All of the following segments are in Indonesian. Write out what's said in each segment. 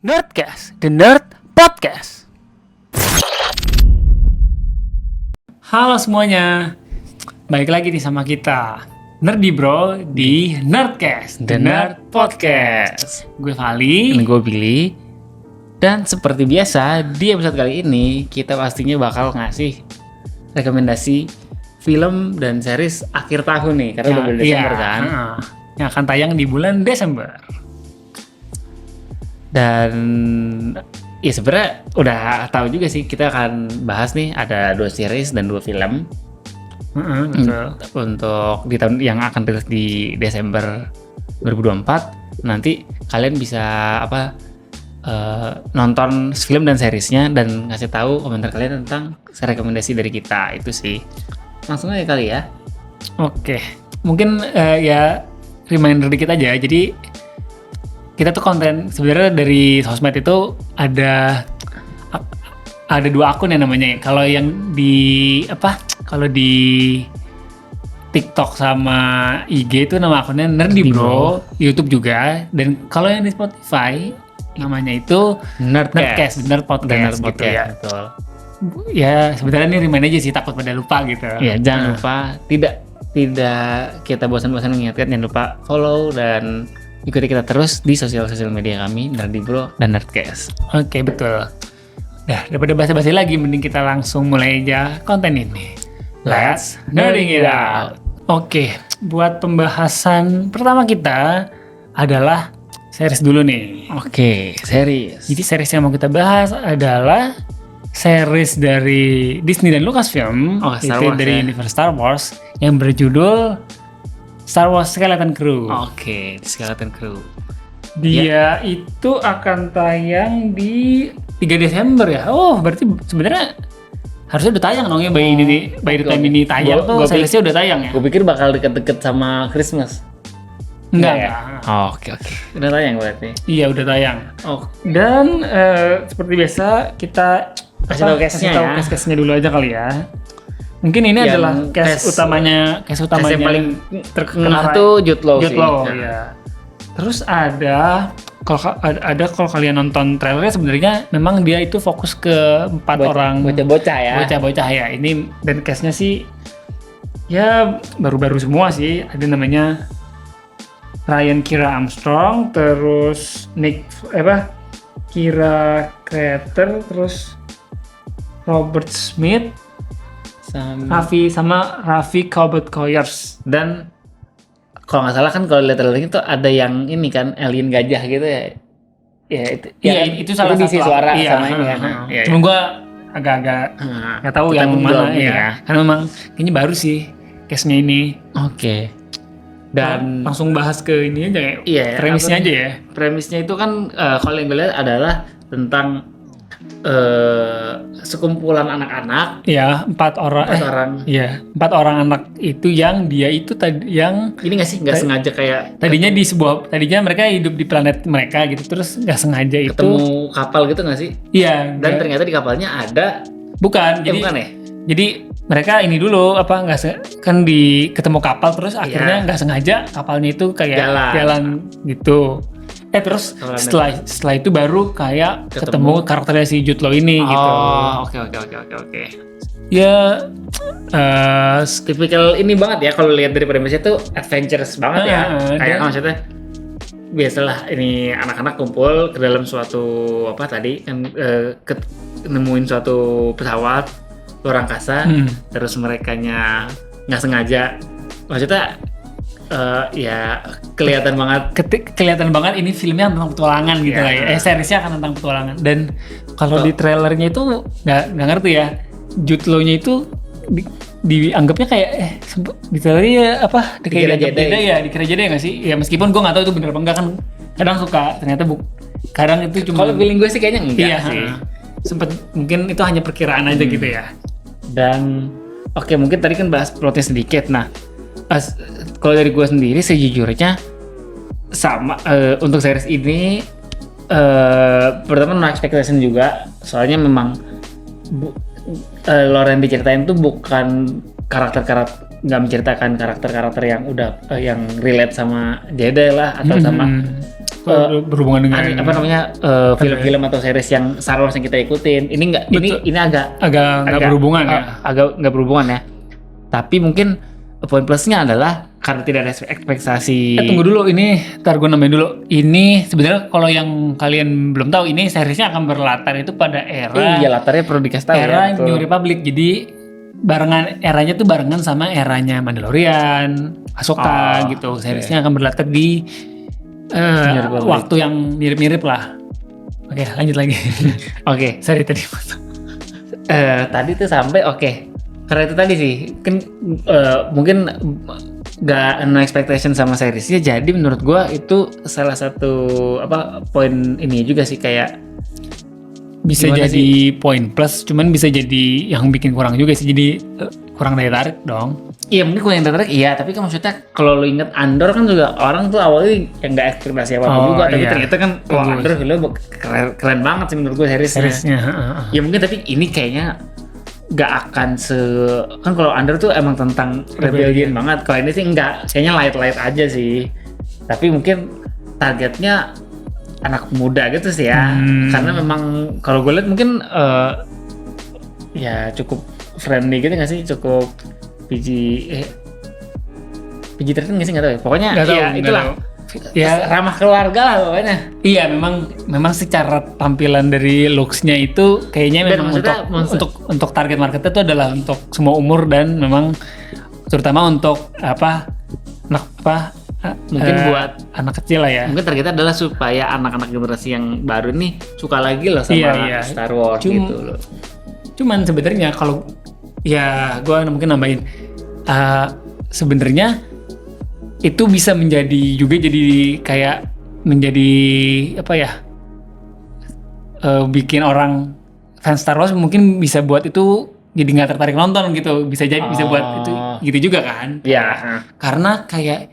Nerdcast, The Nerd Podcast. Halo semuanya, balik lagi nih sama kita Nerdy Bro di Nerdcast, The Nerd Podcast. Gue Vali, Dan gue Billy. Dan seperti biasa, di episode kali ini kita pastinya bakal ngasih rekomendasi film dan series akhir tahun nih, karena udah bulan Desember kan. Yang akan tayang di bulan Desember. Dan ya sebenarnya udah tahu juga sih, kita akan bahas nih ada 2 series dan 2 film. Betul. Untuk di tahun yang akan rilis di Desember 2024. Nanti kalian bisa nonton film dan seriesnya dan ngasih tahu komentar kalian tentang rekomendasi dari kita. Itu sih. Langsung aja kali ya. Oke, mungkin ya reminder dikit aja. Jadi kita tuh konten sebenarnya dari sosmed itu ada 2 akun ya namanya. Kalau yang kalau di TikTok sama IG itu nama akunnya Nerdy Bro, YouTube juga. Dan kalau yang di Spotify namanya itu Nerdcast, Nerd Podcast gitu ya. Betul. Ya sebenarnya ini remind aja sih, takut pada lupa gitu. Ya jangan lupa, tidak kita bosan-bosan mengingatkan, jangan lupa follow dan ikuti kita terus di sosial media kami, Nerdy Bro dan Nerdcast. Oke, betul. Dah, daripada basa-basi lagi, mending kita langsung mulai aja konten ini. Let's nerding it out. Oke, buat pembahasan pertama kita adalah series dulu nih. Oke, series. Jadi series yang mau kita bahas adalah series dari Disney dan Lucasfilm, Star itu Wars, dari ya. universe Star Wars yang berjudul Star Wars Skeleton Crew. Oke, Skeleton Crew. Dia itu akan tayang di 3 Desember ya. Oh, berarti sebenarnya harusnya udah tayang dong ya, by the time ini tayang tuh seriesnya udah tayang ya. Gue pikir bakal deket-deket sama Christmas. Enggak ya. Oke. Udah tayang berarti. Iya, udah tayang. Oh, Dan seperti biasa kita Kasih tahu cast-nya ya. cast-nya dulu aja kali ya. Mungkin ini Yang adalah cast utamanya yang paling terkenal tuh Jude Law sih. ya. Terus ada kalau kalian nonton trailernya, sebenarnya memang dia itu fokus ke 4 orang bocah-bocah ya. Bocah-bocah ya. Ini dan cast-nya sih ya baru-baru semua sih. Ada namanya Ryan Kira Armstrong, terus Kira Creator, terus Robert Smith, Raffi Colbert Coyers. Dan kalau nggak salah kan, kalau lihat trailernya itu ada yang ini kan, alien gajah gitu ya. Ya itu. Iya, itu salah satu diisi suara iya, sama ini kan. Iya. Cuma gue agak-agak nggak tahu yang mana ya. Karena memang kayaknya baru sih case-nya ini. Oke. Dan langsung bahas ke ini aja ya. Iya, premisnya aja ya. Premisnya itu kan kalau yang gue lihat adalah tentang sekumpulan anak-anak. Iya, 4 orang. Iya, 4 orang anak itu yang dia itu yang ini nggak sih, nggak sengaja kayak tadinya mereka hidup di planet mereka gitu, terus nggak sengaja ketemu kapal gitu nggak sih? Iya. Dan ternyata di kapalnya ada bukan ya. Jadi mereka ini dulu kan ketemu kapal, terus akhirnya nggak sengaja kapalnya itu kayak jalan gitu. Terus setelah itu baru kayak ketemu karakternya si Jude Law ini gitu. Oke. Ya tipikal ini banget ya, kalau lihat dari premisnya tuh adventurous banget ya. Kayak maksudnya biasalah ini anak-anak kumpul ke dalam suatu nemuin suatu pesawat luar angkasa, terus merekanya nggak sengaja, maksudnya ya kelihatan banget ini filmnya tentang petualangan gitu lah ya. Seriesnya akan tentang petualangan. Dan kalau di trailernya itu nggak ngerti ya, Jude Law-nya itu dianggapnya kayak di trailernya dikira Jedi nggak sih? Ya meskipun gue nggak tahu itu bener apa enggak, kan kadang suka ternyata kadang itu cuma, kalau feeling gue sih kayaknya enggak sih. Sempet mungkin itu hanya perkiraan aja gitu ya. Dan mungkin tadi kan bahas plotnya sedikit. Nah, kalau dari gue sendiri sejujurnya sama untuk series ini pertama no expectation juga, soalnya memang Lore yang diceritain tuh bukan nggak menceritakan karakter yang udah yang relate sama Jedi lah atau sama berhubungan dengan film-film atau series yang Star Wars yang kita ikutin. Ini enggak, ini agak nggak berhubungan ya. Agak nggak berhubungan ya. Tapi mungkin poin plusnya adalah karena tidak ada ekspektasi. Tunggu dulu, ini ntar gue nambahin dulu. Ini sebenarnya kalau yang kalian belum tahu, ini seriesnya akan berlatar itu pada era. Iya, latarnya perlu dikasih tahu era ya. New Republic. Jadi barengan eranya tuh barengan sama eranya Mandalorian, Ahsoka gitu. Seriesnya akan berlatar di waktu yang mirip-mirip lah. Oke, lanjut lagi. Oke, Sorry tadi. tadi tuh sampai karena itu tadi sih kan mungkin gak no expectation sama seriesnya, jadi menurut gua itu salah satu poin ini juga sih, kayak bisa jadi poin plus, cuman bisa jadi yang bikin kurang juga sih, jadi kurang daya tarik dong. Iya, mungkin kurang tertarik, iya, tapi kan maksudnya kalau lo inget Andor kan juga orang tuh awalnya yang nggak ekspektasi apa-apa juga, tapi ternyata kan Andor film keren banget sih menurut gue seriesnya. Ya mungkin, tapi ini kayaknya nggak akan kan kalau Andor tuh emang tentang rebellion banget, kalau ini sih enggak, kayaknya light aja sih, tapi mungkin targetnya anak muda gitu sih ya, karena memang kalau gue lihat mungkin ya cukup friendly gitu nggak sih, cukup PG-13 nggak sih, nggak tahu ya, pokoknya ya itulah ya ramah keluarga lah pokoknya. Iya, memang secara tampilan dari looks-nya itu kayaknya memang untuk target marketnya itu adalah untuk semua umur, dan memang terutama untuk mungkin buat anak kecil lah ya. Mungkin targetnya adalah supaya anak-anak generasi yang baru nih suka lagi loh sama Star Wars gitu loh. Cuman sebenarnya kalau ya gue mungkin nambahin, sebenarnya itu bisa menjadi juga jadi kayak menjadi bikin orang fans Star Wars mungkin bisa buat itu jadi nggak tertarik nonton gitu, bisa jadi bisa buat itu gitu juga kan? Iya. Karena kayak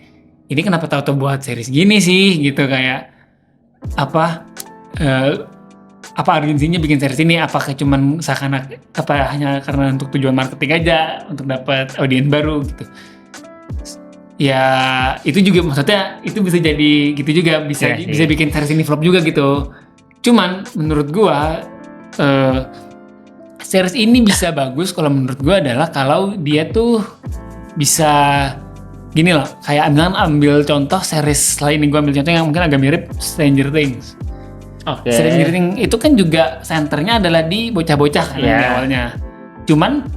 ini kenapa tahu buat series gini sih gitu, kayak apa urgensinya bikin series ini? Apakah cuman seakan hanya karena untuk tujuan marketing aja, untuk dapat audiens baru gitu? Ya itu juga maksudnya itu bisa jadi gitu juga, bisa bikin series ini flop juga gitu. Cuman menurut gua series ini bisa bagus kalau menurut gua adalah kalau dia tuh bisa gini loh, kayak ambil contoh series lain nih, gua ambil contoh yang mungkin agak mirip Stranger Things. Stranger Things itu kan juga senternya adalah di bocah-bocah kan awalnya. Cuman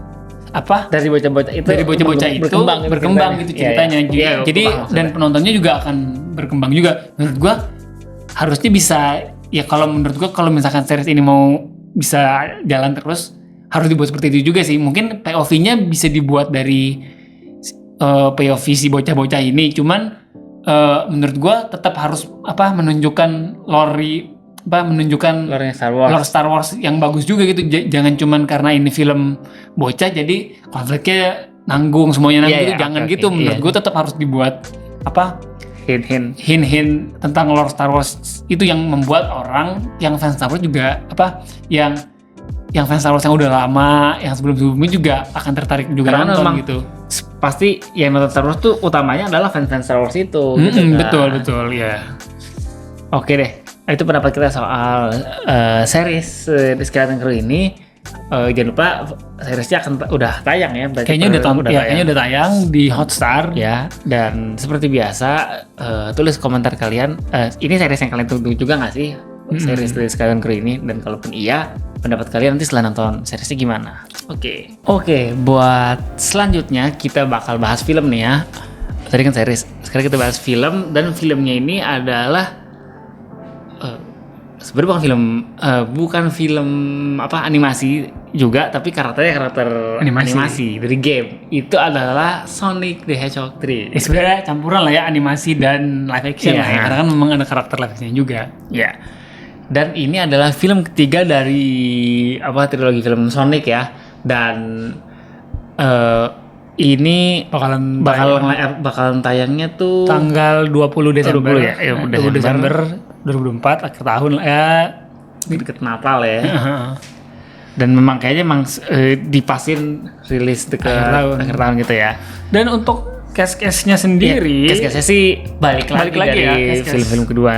dari bocah-bocah itu berkembang gitu ceritanya. Jadi dan penontonnya juga akan berkembang juga. Menurut gua harusnya bisa ya, kalau menurut gua kalau misalkan series ini mau bisa jalan terus harus dibuat seperti itu juga sih. Mungkin POV-nya bisa dibuat dari POV si bocah-bocah ini. Cuman menurut gua tetap harus menunjukkan lore Star Wars yang bagus juga gitu. Jangan cuman karena ini film bocah jadi konfliknya nanggung semuanya gitu. Jangan gitu. Menurut gue tetap harus dibuat hint tentang lore Star Wars itu yang membuat orang yang fans Star Wars juga yang fans Star Wars yang udah lama, yang sebelumnya juga akan tertarik juga karena nonton gitu. Pasti yang nonton Star Wars tuh utamanya adalah fans Star Wars itu. Betul ya. Oke deh. Itu pendapat kita soal series The Skeleton Crew ini. Jangan lupa seriesnya udah tayang ya. Kayaknya udah tayang di Hotstar ya. Dan seperti biasa tulis komentar kalian. Ini series yang kalian tunggu juga nggak sih? Series The Skeleton Crew ini, dan kalaupun iya, pendapat kalian nanti setelah nonton seriesnya gimana? Oke, buat selanjutnya kita bakal bahas film nih ya. Tadi kan series, sekarang kita bahas film, dan filmnya ini adalah sebenarnya bukan film animasi juga, tapi karakter animasi dari game. Itu adalah Sonic the Hedgehog 3. Sebenarnya campuran lah ya, animasi dan live action lah ya, karena kan memang ada karakter live action juga. Ya. Dan ini adalah film ketiga dari trilogi film Sonic ya. Dan ini bakalan tayangnya tuh tanggal 20 Desember ya. 20 Desember 2024, akhir tahun lah ya, deket Natal ya. Dan memang kayaknya dipasin rilis akhir tahun gitu ya. Dan untuk case-case-nya sendiri. Ya, case-case sih balik lagi ya, dari case-case. film-film kedua.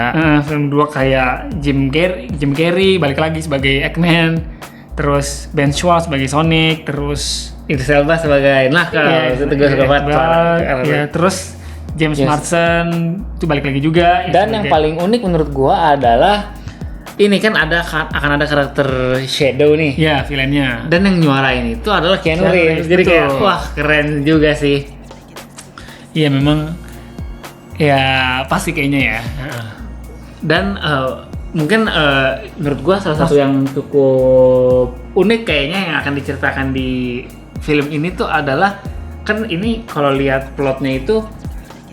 Film kedua kayak Jim Carrey balik lagi sebagai Eggman, terus Ben Schwartz sebagai Sonic, terus Idris Elba sebagai Knuckles, itu gue suka banget. Ya, terus James Marsden itu balik lagi juga. Dan yang paling unik menurut gua adalah ini kan akan ada karakter Shadow nih. Ya, villainnya. Dan yang nyuarain itu adalah Keanu Reeves. Jadi kayak wah keren juga sih. Iya memang ya pasti kayaknya ya. Dan mungkin menurut gua salah satu yang cukup unik kayaknya yang akan diceritakan di film ini tuh adalah kan ini kalau lihat plotnya itu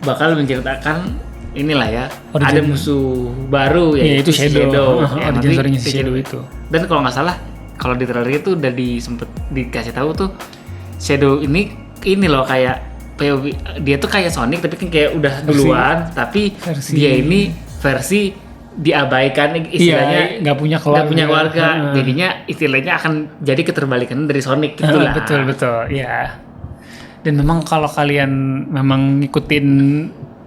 bakal menceritakan inilah ya ada musuh baru ya itu Shadow. Ya, Ada story-nya si Shadow itu. Dan kalau nggak salah kalau di trailer itu udah sempet dikasih tahu tuh Shadow ini loh kayak POV dia tuh kayak Sonic tapi kan kayak udah duluan tapi dia ini versi diabaikan istilahnya nggak punya keluarga. Jadinya istilahnya akan jadi keterbalikan dari Sonic gitu lah. Betul ya. Dan memang kalau kalian memang ngikutin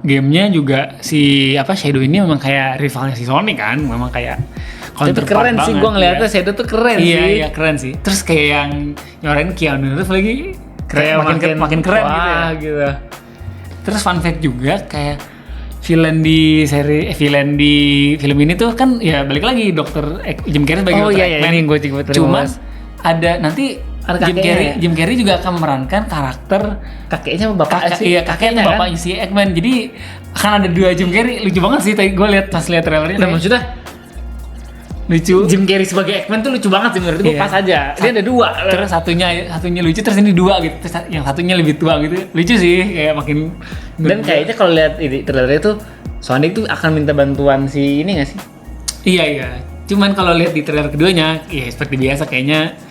gamenya juga si Shadow ini memang kayak rivalnya si Sonic kan, memang kayak tapi keren sih gue ngeliatnya Shadow tuh keren sih. Iya keren sih. Terus kayak yang nyorain Keanu Reeves lagi kayak makin keren gitu. Terus fun fact juga kayak villain di film ini tuh kan ya balik lagi Jim Carrey sebagai Dr. Eggman. Ini gue juga Cuma ada nanti Jim Carrey juga akan memerankan karakter kakeknya sama bapak sih. Iya, kakeknya kan? bapaknya si Eggman. Jadi akan ada 2 Jim Carrey. Lucu banget sih tadi gue lihat trailernya. Nah, maksudnya lucu. Jim Carrey sebagai Eggman tuh lucu banget sih menurut gue. Pas aja. Dia ada 2. Terus satunya lucu, terus ini 2 gitu. Terus yang satunya lebih tua gitu. Lucu sih, kayak makin. Dan kayaknya kalau lihat ini trailernya tuh Sonic tuh akan minta bantuan si ini nggak sih? Iya. Cuman kalau lihat di trailer keduanya, ya seperti biasa kayaknya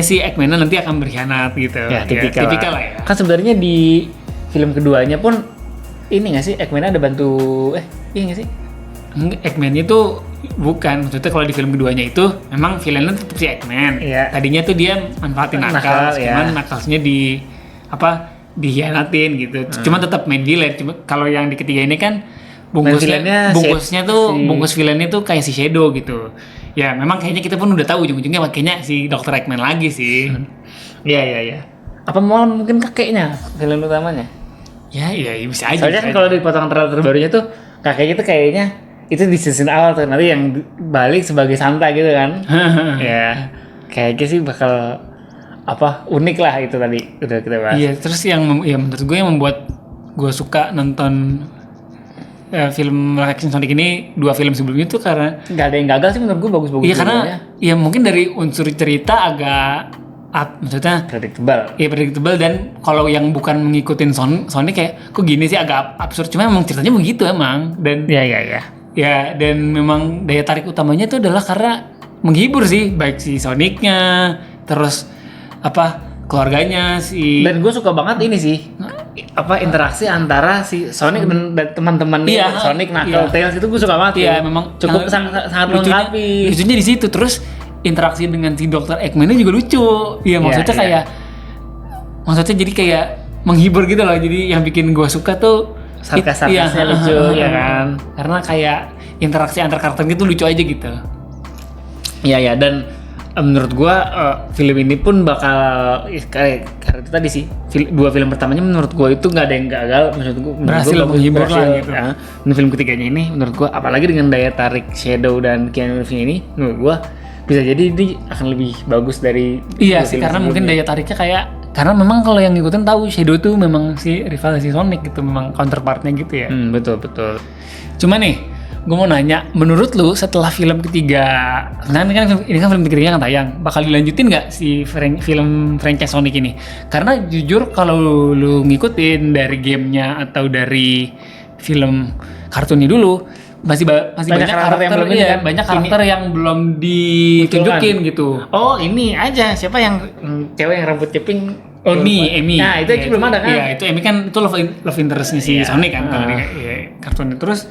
sih Eggman nanti akan berkhianat gitu. Ya, tipikal lah ya. Kan sebenarnya di film keduanya pun ini nggak sih Eggman ada bantu iya nggak sih? Eggman itu bukan, maksudnya kalau di film keduanya itu memang villainnya tetap si Eggman. Iya. Tadinya tuh dia manfaatin Knuckles, cuman Knuckles-nya dihianatin gitu. Cuma tetap main villain. Cuma kalau yang di ketiga ini kan bungkus villainnya tuh kayak si Shadow gitu. Ya memang kayaknya kita pun udah tahu ujung-ujungnya kayaknya si Dr. Eggman lagi sih. Iya. Apa malah mungkin kakeknya film utamanya? Ya bisa aja. Soalnya kan kalau di potongan trailer terbarunya tuh kakeknya tuh kayaknya itu di season awal tuh nanti yang balik sebagai Santa gitu kan. Ya kayaknya sih bakal unik lah itu tadi udah kita bahas. Iya, terus yang menurut gue yang membuat gue suka nonton film live action Sonic ini 2 film sebelumnya tuh karena nggak ada yang gagal sih menurut gue bagus-bagus. Iya karena ya mungkin dari unsur cerita agak maksudnya predictable dan kalau yang bukan mengikutin Sonic kayak kok gini sih agak absurd, cuma memang ceritanya begitu emang. Dan ya dan memang daya tarik utamanya itu adalah karena menghibur sih, baik si Sonicnya terus keluarganya si. Dan gue suka banget ini sih interaksi antara si Sonic dan teman-teman Sonic, Knuckles, Tails itu gue suka banget. Iya memang cukup sangat melengkapi. Lucunya di situ. Terus interaksi dengan si Dr. Eggman-nya juga lucu. Iya maksudnya kayak maksudnya jadi kayak menghibur gitu loh. Jadi yang bikin gue suka tuh sarkas-sarkasnya lucu ya kan. Karena kayak interaksi antar karakter gitu lucu aja gitu. Iya dan menurut gua film ini pun bakal karena itu tadi sih 2 film pertamanya menurut gua itu nggak ada yang gagal, berhasil menghibur lah gitu. Ya. Dan film ketiganya ini menurut gua apalagi dengan daya tarik Shadow dan Keanu Reeves ini menurut gua bisa jadi ini akan lebih bagus dari sih karena mungkin daya tariknya kayak karena memang kalau yang ngikutin tahu Shadow tuh memang si rival si Sonic gitu, memang counterpartnya gitu ya. Betul. Cuma nih gue mau nanya, menurut lu setelah film ketiga, ini kan film ketiganya kan tayang, bakal dilanjutin nggak si film franchise Sonic ini? Karena jujur kalau lu ngikutin dari gamenya atau dari film kartunnya dulu, masih banyak karakter yang belum banyak karakter yang belum ditunjukin gitu. Oh ini aja siapa yang cewek yang rambut keping? Oh Amy. Nah itu belum ada kan? Iya itu Amy kan itu love interestnya si Sonic kan kalau di kartunnya. Terus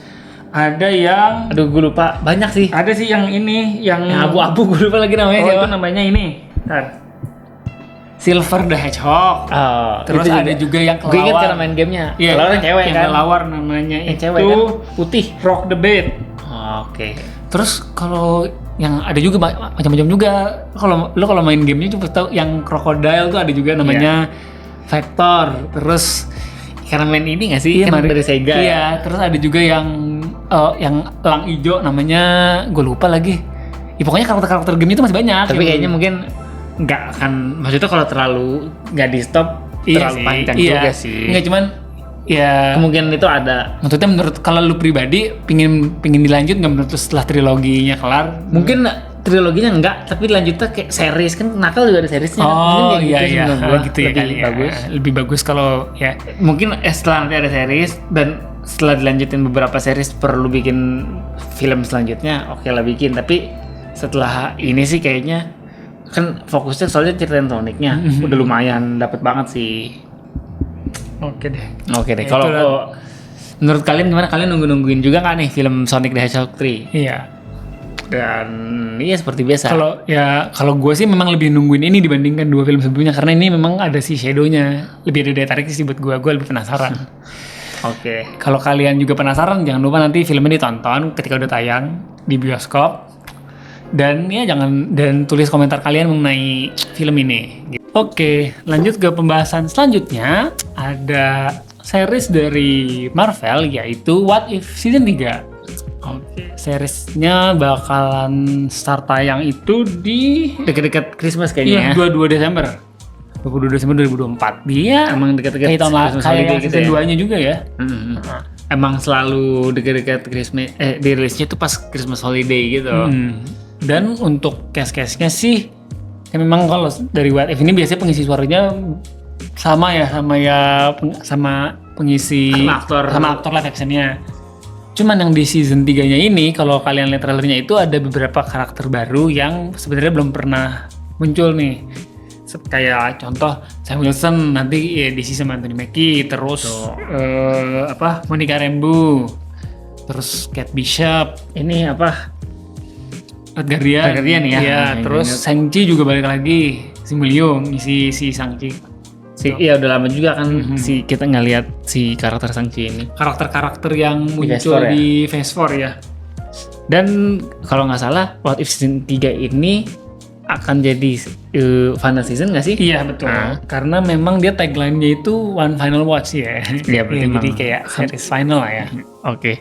ada yang gue lupa, banyak sih. Ada sih yang ini yang abu-abu gue lupa lagi namanya. Itu namanya ini. Silver the Hedgehog. Oh, Terus itu ada juga yang gue inget kelawar. karena main gamenya. Iya, Kelawar yang cewek yang kan. kelawar namanya Yang itu cewek kan putih. Rock the Bait. Oke. Terus kalau yang ada juga macam-macam juga. Kalau main gamenya cuma tahu yang Crocodile tuh ada juga namanya Vector. Terus Karena main ini nggak sih? iya, Kan dari Sega. Iya, terus ada juga yang elang hijau namanya gue lupa lagi. Ya, pokoknya karakter-karakter game itu masih banyak. Tapi kayaknya mungkin nggak akan, maksudnya kalau terlalu nggak di stop terlalu panjang juga sih. Nggak, cuman ya Kemungkinan itu ada. maksudnya menurut kalau lu pribadi pingin dilanjut nggak menurut lu setelah triloginya kelar? Mungkin triloginya enggak, tapi lanjutnya kayak series kan. Nakal juga ada seriesnya. Oh Mungkin iya kayak iya, menurut gua gitu ya lebih kali ya. bagus. Lebih bagus kalau ya. Mungkin setelah nanti ada series dan setelah dilanjutin beberapa series perlu bikin film selanjutnya, oke lah bikin. Tapi setelah ini sih kayaknya kan fokusnya soalnya ceritain Sonicnya udah lumayan dapat banget sih. Oke deh. Oke deh. Ya, Kalau itulah. menurut kalian gimana? Kalian nungguin juga nggak nih film Sonic the Hedgehog 3? Iya. Dan iya seperti biasa. Kalau gue sih memang lebih nungguin ini dibandingkan dua film sebelumnya karena ini memang ada si Shadow-nya. Lebih ada daya tarik sih buat gue lebih penasaran. Oke. Kalau kalian juga penasaran, jangan lupa nanti filmnya ditonton ketika udah tayang di bioskop. Dan ya dan tulis komentar kalian mengenai film ini. Oke, lanjut ke pembahasan selanjutnya. Ada series dari Marvel yaitu What If Season 3. Oke, seriesnya bakalan start tayang itu di Deket-deket Christmas kayaknya ya. 22 Desember. 22 Desember 2024. Dia Emang deket-deket kayak tahun Christmas holiday kayak gitu season ya? 2-nya juga ya. Emang selalu deket-deket Christmas, dirilisnya tuh pas Christmas holiday gitu. Dan untuk cast-castnya sih ya memang kalau dari What If ini biasanya pengisi suaranya sama sama pengisi Sama aktor live actionnya. Cuman yang di season 3-nya ini kalau kalian lihat trailernya itu ada beberapa karakter baru yang sebenarnya belum pernah muncul nih. Kayak contoh Sam Wilson nanti ya diisi sama Anthony Mackie, terus Monica Rambeau, terus Kate Bishop, Ini apa? Guardian ya. Iya, Yang terus ingat. Shang-Chi juga balik lagi. Si Mulyo ngisi si Shang-Chi. Iya udah lama juga kan si kita ngeliat si karakter Shang-Chi ini. Karakter-karakter yang Phase muncul 4 ya? di Phase 4 ya. Dan kalau nggak salah What If Season 3 ini akan jadi final season nggak sih? Iya betul. Nah. Karena memang dia tagline-nya itu One Final Watch ya. Iya, berarti jadi memang. kayak series final lah ya. Oke.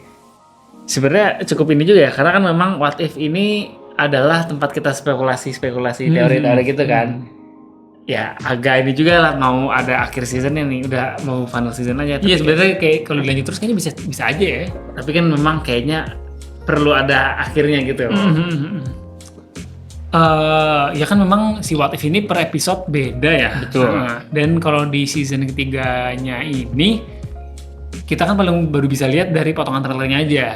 Sebenarnya cukup ini juga ya, karena kan memang What If ini adalah tempat kita spekulasi, teori-teori gitu kan. Ya agak ini juga lah, mau ada akhir seasonnya nih, udah mau final season aja. Iya sebenarnya kayak kalau dilanjut terus kayaknya bisa aja ya. Tapi kan memang kayaknya perlu ada akhirnya gitu. Ya kan memang si What If ini per episode beda ya. Betul. Dan kalau di season ketiganya ini kita kan paling baru bisa lihat dari potongan trailernya aja.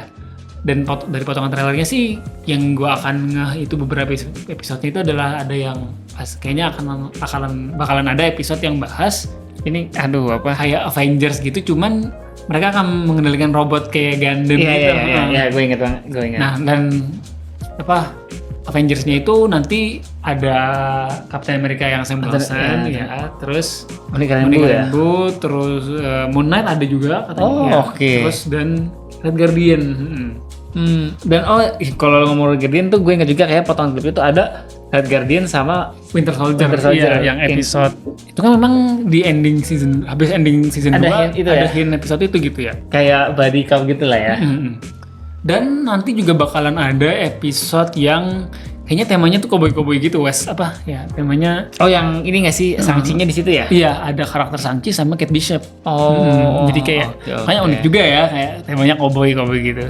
Dan dari potongan trailernya sih yang gua akan ngeh itu beberapa episodenya itu adalah ada yang kayaknya bakalan ada episode yang bahas ini kayak Avengers gitu, cuman mereka akan mengendalikan robot kayak Gundam gitu. Iya, gue inget banget, Nah, dan Avengers-nya itu nanti ada Captain America yang Sam Wilson ya, terus Monica Monica Rambeau ya. Rambeau, terus Moon Knight ada juga katanya. Oh, ya. oke. Terus dan Red Guardian. Dan kalau ngomong Red Guardian tuh gue inget juga kayak potongan klip itu ada Red Guardian sama Winter Soldier, Winter Soldier, iya, yang episode itu kan memang di ending season, habis ending season Ada 2 hint itu ada ya? hint episode itu gitu ya. kayak body count gitu lah ya. Dan nanti juga bakalan ada episode yang kayaknya temanya tuh cowboy-cowboy gitu, Wes. Temanya Oh yang ini nggak sih Shang-Chi-nya di situ ya? iya, ada karakter Shang-Chi sama Kate Bishop. Jadi kayak oke. kayak unik juga ya, kayak temanya cowboy-cowboy gitu.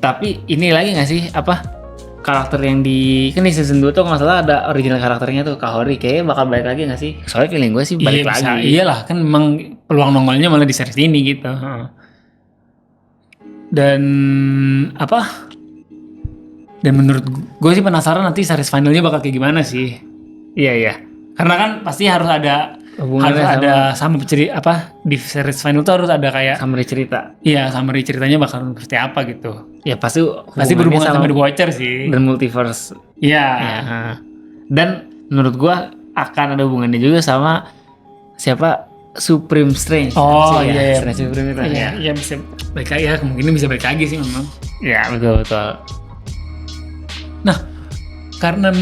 Tapi ini lagi nggak sih karakter yang di season 2 tuh kalau nggak salah ada original karakternya tuh Kahori, kayaknya bakal balik lagi nggak sih? Soalnya feeling gue sih balik Iya, lagi. bisa. Iyalah, kan memang peluang nongolnya malah di series ini gitu. Dan Dan menurut gue sih penasaran nanti series finalnya bakal kayak gimana sih. Iya. Karena kan pasti harus ada Hubungannya sama di series final tuh harus ada kayak summary cerita. iya summary ceritanya bakal seperti apa gitu. Ya pasti Berhubungan sama The Watcher sih. dan multiverse. Iya. Ya. Dan menurut gua akan ada hubungannya juga sama siapa Supreme Strange. Oh Sih, iya, Strange Supreme itu. iya bisa balik lagi ya, kemungkinan bisa balik lagi sih memang. Ya betul. Nah, karena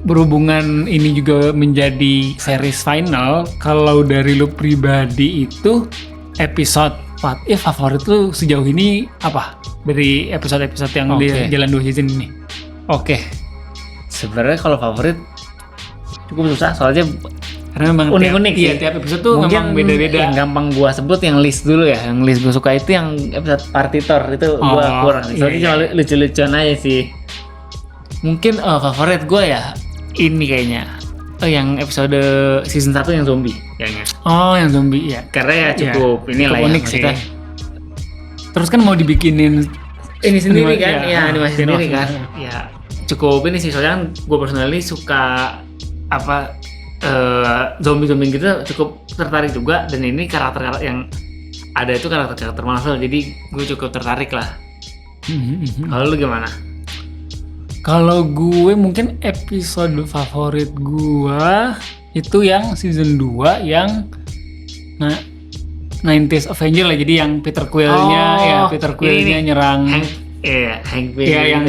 berhubungan ini juga menjadi series final, kalau dari lu pribadi itu episode What If favorit lu sejauh ini apa? Dari episode-episode yang di jalan 2 season ini. Oke. Sebenarnya kalau favorit cukup susah soalnya Karena memang unik-unik sih. Iya, tiap episode tuh memang beda-beda. Yang gampang gua sebut yang list dulu ya. Yang list gua suka itu yang episode Partitor itu gua kurang. Soalnya cuma lucu-lucuan aja sih. Mungkin favorit gua ya ini kayaknya. Yang episode season 1 yang zombie kayaknya. Oh, yang zombie ya. Karena ya cukup inilah cukup unik sih. Terus kan mau dibikinin ini sendiri kan? Ya, animasi sendiri kan. Ya cukup ini sih soalnya kan gua personally suka apa zombie gitu cukup tertarik juga, dan ini karakter yang ada itu karakter Marvel, jadi gue cukup tertarik lah. Kalau lu gimana? Kalau gue mungkin episode favorit gue itu yang season 2 yang 90s Avenger lah, jadi yang Peter Quill-nya nyerang Hank Pym. Ya, yang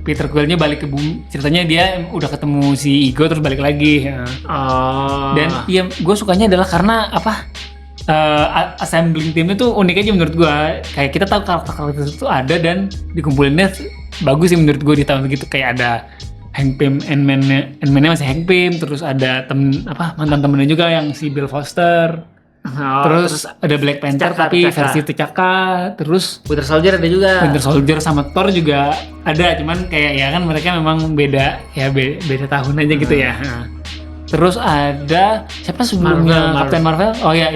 Peter Quill-nya balik ke bumi. Ceritanya dia udah ketemu si Ego terus balik lagi. Ya. Dan iya, gue sukanya adalah karena apa? Assembling tim itu unik aja menurut gue. Kayak kita tahu karakter itu ada dan dikumpulinnya bagus sih menurut gue di tahun segitu. Kayak ada Hank Pym, Ant-Man-nya masih Hank Pym, terus ada mantan temennya juga yang si Bill Foster. Terus ada Black Panther tapi versi T'Chaka, terus Winter Soldier ada juga. Winter Soldier sama Thor juga ada, cuman kayak ya kan mereka memang beda tahun aja gitu ya. Terus ada siapa sebelumnya Captain Marvel? Oh ya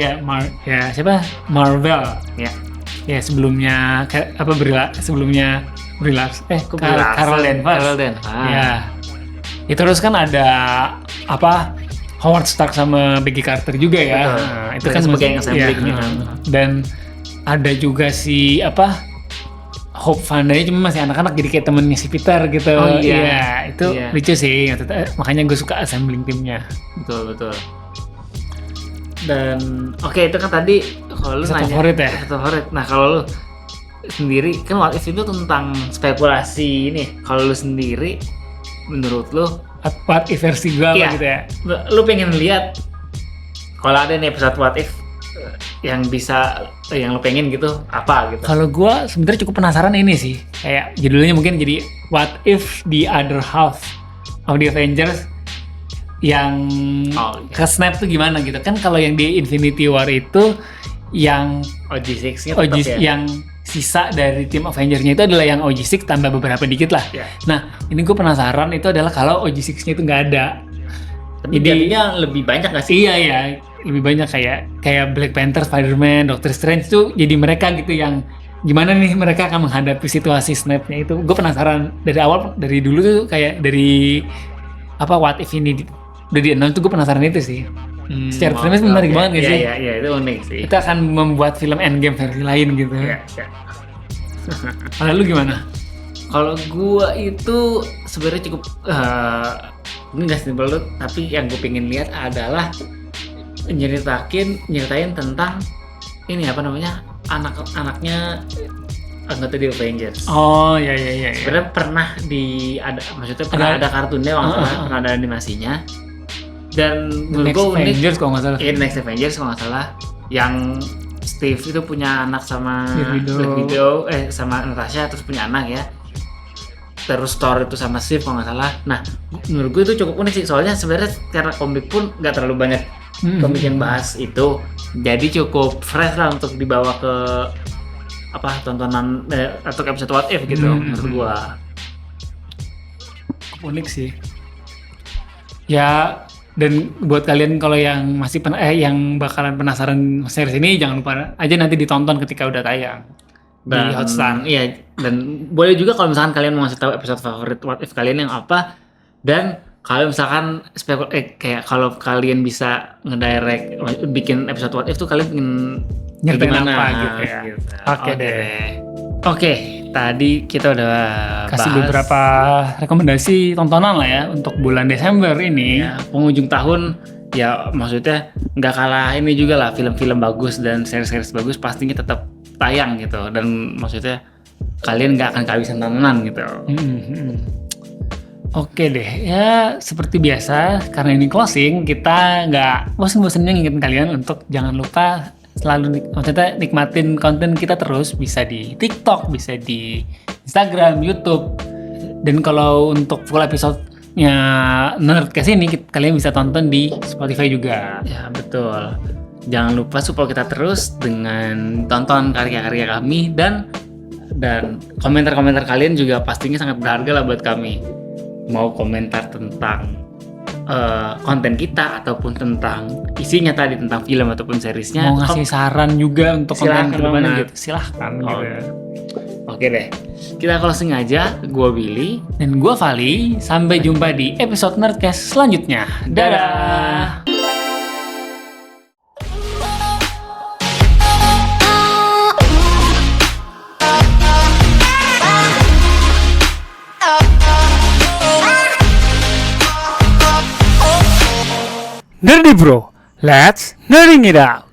siapa Marvel ya. Ya sebelumnya sebelumnya Carol Danvers. Ya. Itu terus kan ada Howard Stark sama Peggy Carter juga ya. Nah, itu kan sebagai yang assembling gitu. Dan ada juga si Hope Van-Dyne cuma masih anak-anak jadi kayak temennya si Peter gitu. Oh iya. Itu lucu sih. Makanya gue suka assembling timnya. Betul. Dan itu kan tadi kalau lu nanya favorit ya. Favorit. Nah, kalau lu sendiri kan What If itu tentang spekulasi ini. Kalau lu sendiri menurut lu What If versi gue gitu ya. Lu pengen lihat kalau ada nih episode What If yang lu pengen gitu apa gitu? Kalau gue sebenarnya cukup penasaran ini sih. Kayak judulnya mungkin jadi What If the Other Half of the Avengers yang ke snap tuh gimana gitu kan? Kalau yang di Infinity War itu yang OG6 yang sisa dari tim Avengers-nya itu adalah yang OG6 tambah beberapa dikit lah. Yeah. Nah, ini gue penasaran itu adalah kalau OG6-nya itu nggak ada. Tapi jadinya lebih banyak nggak sih? Iya, lebih banyak kayak Black Panther, Spider-Man, Doctor Strange tuh jadi mereka gitu yang gimana nih mereka akan menghadapi situasi snap-nya itu. Gue penasaran dari dulu tuh kayak dari What If ini udah di-announce tuh gue penasaran itu sih. Secara filmnya menarik banget gak sih? Iya, itu unik sih. Kita akan membuat film Endgame versi lain gitu. Iya. Kalau lu gimana? Kalau gua itu sebenarnya cukup ini nggak simpel tuh, tapi yang gue pengen lihat adalah nyeritain tentang ini anak-anaknya anggota di Avengers. Oh iya. Sebenarnya pernah ada kartunnya, pernah ada animasinya. Dan menurut gue unik. Avengers kalau nggak salah. Next Avengers kalau nggak salah. Yang Steve itu punya anak sama Black Widow, sama Natasha terus punya anak ya. Terus Thor itu sama Steve kalau nggak salah. Nah, menurut gue itu cukup unik sih. Soalnya sebenarnya secara komik pun nggak terlalu banyak komik yang bahas itu. Jadi cukup fresh lah untuk dibawa ke tontonan atau episode What If gitu menurut gue. Unik sih. Ya. Dan buat kalian kalau yang masih yang bakalan penasaran series ini, jangan lupa aja nanti ditonton ketika udah tayang di Hotstar. Iya, dan boleh juga kalau misalkan kalian mau ngasih tahu episode favorit What If kalian yang apa, dan kalau misalkan kayak kalau kalian bisa ngedirect bikin episode What If tuh kalian ingin nyertain gimana apa gitu ya. Gitu. Oke deh. Oke, tadi kita udah Kasih bahas beberapa rekomendasi tontonan lah ya untuk bulan Desember ini. ya, penghujung tahun. Ya maksudnya nggak kalah ini juga lah, film-film bagus dan series-series bagus pastinya tetap tayang gitu. Dan maksudnya kalian nggak akan kehabisan tontonan gitu. Oke deh, ya seperti biasa karena ini closing, kita nggak bosan-bosannya ngingetin kalian untuk jangan lupa selalu maksudnya nikmatin konten kita terus, bisa di TikTok, bisa di Instagram, YouTube, dan kalau untuk full episode-nya Nerdcast ini kalian bisa tonton di Spotify juga. Ya betul. Jangan lupa support kita terus dengan tonton karya-karya kami dan komentar-komentar kalian juga pastinya sangat berharga lah buat kami. Mau komentar tentang konten kita ataupun tentang isinya tadi, tentang film ataupun seriesnya, Mau ngasih saran juga untuk konten Silahkan kedepannya banget. gitu, silahkan gitu. Oke deh, kita closing aja. Gua Billy. Dan gue Vali, sampai jumpa di episode Nerdcast selanjutnya. Dadah! Nerdy Bro, let's nerding it out!